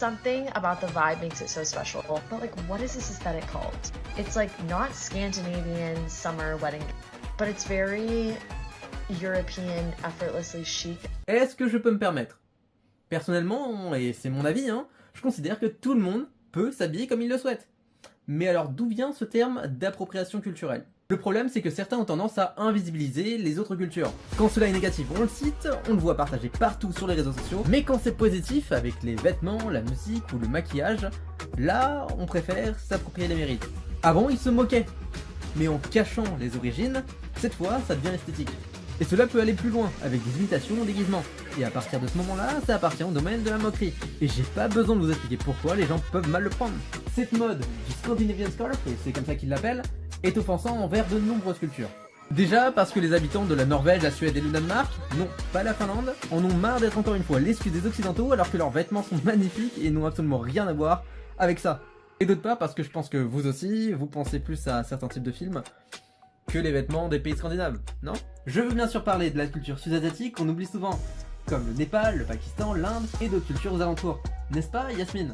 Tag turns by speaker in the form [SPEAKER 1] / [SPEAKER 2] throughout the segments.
[SPEAKER 1] Something about the vibe makes it so special. But like, what is this aesthetic called? It's like not Scandinavian summer wedding, but it's very European, effortlessly chic.
[SPEAKER 2] Est-ce que je peux me permettre? Personnellement, et c'est mon avis, je considère que tout le monde peut s'habiller comme il le souhaite. Mais alors d'où vient ce terme d'appropriation culturelle? Le problème, c'est que certains ont tendance à invisibiliser les autres cultures. Quand cela est négatif, on le cite, on le voit partagé partout sur les réseaux sociaux, mais quand c'est positif, avec les vêtements, la musique ou le maquillage, là, on préfère s'approprier les mérites. Avant, ils se moquaient, mais en cachant les origines, cette fois, ça devient esthétique. Et cela peut aller plus loin, avec des imitations ou déguisements. Et à partir de ce moment-là, ça appartient au domaine de la moquerie. Et j'ai pas besoin de vous expliquer pourquoi les gens peuvent mal le prendre. Cette mode du Scandinavian Scarf, et c'est comme ça qu'ils l'appellent, est offensant envers de nombreuses cultures. Déjà parce que les habitants de la Norvège, la Suède et le Danemark, non pas la Finlande, en ont marre d'être encore une fois l'excuse des occidentaux alors que leurs vêtements sont magnifiques et n'ont absolument rien à voir avec ça. Et d'autre part parce que je pense que vous aussi, vous pensez plus à certains types de films que les vêtements des pays scandinaves, non? Je veux bien sûr parler de la culture sud-asiatique qu'on oublie souvent, comme le Népal, le Pakistan, l'Inde et d'autres cultures aux alentours. N'est-ce pas, Yasmine?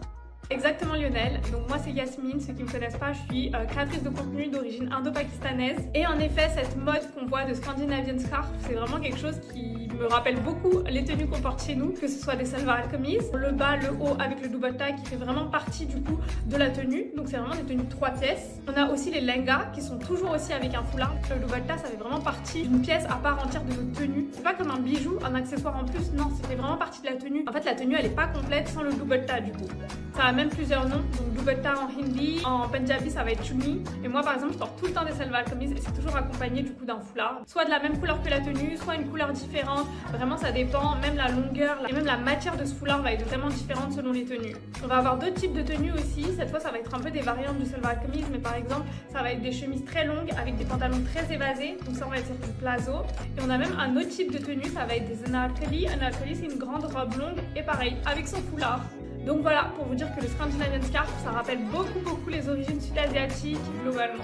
[SPEAKER 3] Exactement Lionel, donc moi c'est Yasmine, ceux qui me connaissent pas, je suis créatrice de contenu d'origine indo-pakistanaise et en effet cette mode qu'on voit de Scandinavian Scarf, c'est vraiment quelque chose qui me rappelle beaucoup les tenues qu'on porte chez nous, que ce soit des salwar al-kameez, le bas, le haut avec le dupatta qui fait vraiment partie du coup de la tenue, donc c'est vraiment des tenues 3 pièces. On a aussi les lengas qui sont toujours aussi avec un foulard, le dupatta ça fait vraiment partie d'une pièce à part entière de notre tenue, c'est pas comme un bijou, un accessoire en plus, non, ça fait vraiment partie de la tenue. En fait la tenue elle est pas complète sans le dupatta du coup. Ça a même plusieurs noms, donc dupatta en hindi, en punjabi ça va être chunni, et moi par exemple je porte tout le temps des salwar al-kameez et c'est toujours accompagné du coup d'un foulard, soit de la même couleur que la tenue, soit une couleur différente, vraiment ça dépend, même la longueur et même la matière de ce foulard va être vraiment différente selon les tenues. On va avoir d'autres types de tenues aussi, cette fois ça va être un peu des variantes du salwar al-kameez, mais par exemple ça va être des chemises très longues avec des pantalons très évasés, donc ça on va être sur du plazo, et on a même un autre type de tenue, ça va être des anarkali. Anarkali c'est une grande robe longue et pareil avec son foulard. Donc voilà, pour vous dire que le Scandinavian Scarf, ça rappelle beaucoup les origines sud-asiatiques globalement.